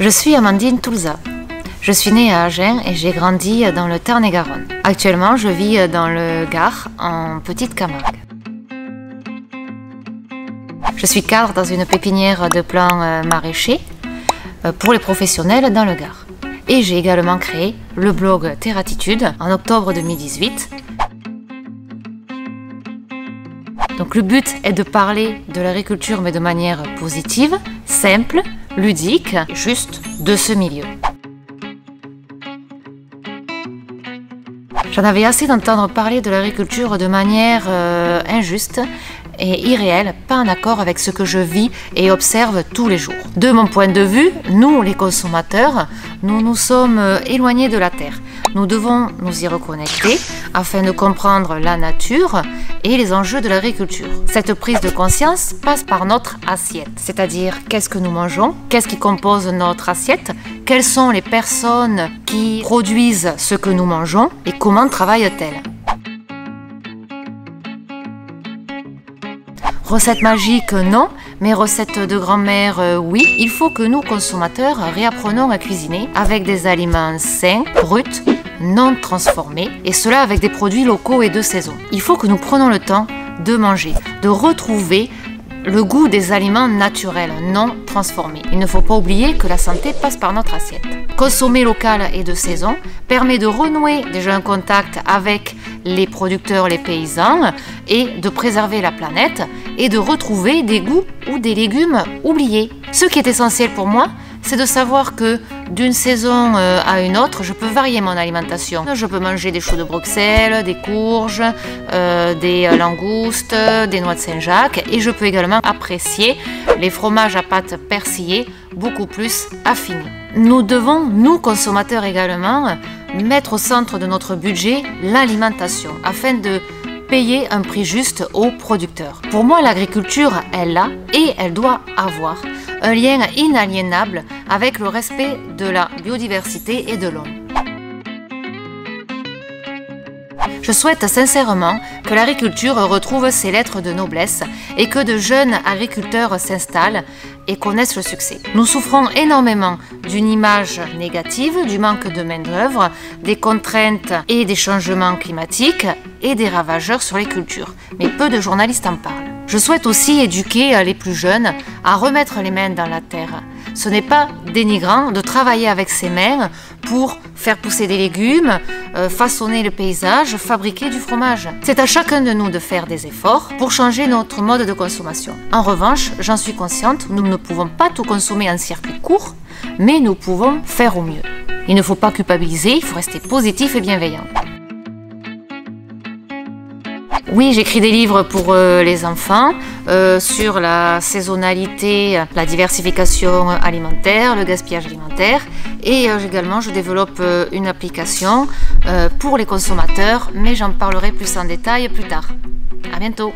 Je suis Amandine Toulza. Je suis née à Agen et j'ai grandi dans le Tarn-et-Garonne. Actuellement, je vis dans le Gard, en Petite Camargue. Je suis cadre dans une pépinière de plants maraîchers pour les professionnels dans le Gard. Et j'ai également créé le blog Terratitude en octobre 2018. Donc le but est de parler de l'agriculture mais de manière positive, simple, ludique, juste de ce milieu. J'en avais assez d'entendre parler de l'agriculture de manière injuste et irréelle, pas en accord avec ce que je vis et observe tous les jours. De mon point de vue, nous les consommateurs, nous nous sommes éloignés de la terre. Nous devons nous y reconnecter afin de comprendre la nature et les enjeux de l'agriculture. Cette prise de conscience passe par notre assiette, c'est-à-dire qu'est-ce que nous mangeons, qu'est-ce qui compose notre assiette, quelles sont les personnes qui produisent ce que nous mangeons et comment travaillent-elles. Recette magique, non, mais recette de grand-mère, oui. Il faut que nous, consommateurs, réapprenons à cuisiner avec des aliments sains, bruts, non transformés, et cela avec des produits locaux et de saison. Il faut que nous prenions le temps de manger, de retrouver le goût des aliments naturels, non transformés. Il ne faut pas oublier que la santé passe par notre assiette. Consommer local et de saison permet de renouer déjà un contact avec les producteurs, les paysans, et de préserver la planète et de retrouver des goûts ou des légumes oubliés. Ce qui est essentiel pour moi, c'est de savoir que d'une saison à une autre, je peux varier mon alimentation. Je peux manger des choux de Bruxelles, des courges, des langoustes, des noix de Saint-Jacques, et je peux également apprécier les fromages à pâte persillée beaucoup plus affinés. Nous devons, nous consommateurs également, mettre au centre de notre budget l'alimentation afin de payer un prix juste aux producteurs. Pour moi, l'agriculture, elle a et elle doit avoir un lien inaliénable avec le respect de la biodiversité et de l'homme. Je souhaite sincèrement que l'agriculture retrouve ses lettres de noblesse et que de jeunes agriculteurs s'installent et connaissent le succès. Nous souffrons énormément d'une image négative, du manque de main-d'œuvre, des contraintes et des changements climatiques et des ravageurs sur les cultures. Mais peu de journalistes en parlent. Je souhaite aussi éduquer les plus jeunes à remettre les mains dans la terre. Ce n'est pas dénigrant de travailler avec ses mains pour faire pousser des légumes, façonner le paysage, fabriquer du fromage. C'est à chacun de nous de faire des efforts pour changer notre mode de consommation. En revanche, j'en suis consciente, nous ne pouvons pas tout consommer en circuit court, mais nous pouvons faire au mieux. Il ne faut pas culpabiliser, il faut rester positif et bienveillant. Oui, j'écris des livres pour les enfants sur la saisonnalité, la diversification alimentaire, le gaspillage alimentaire, et également je développe une application pour les consommateurs, mais j'en parlerai plus en détail plus tard. À bientôt.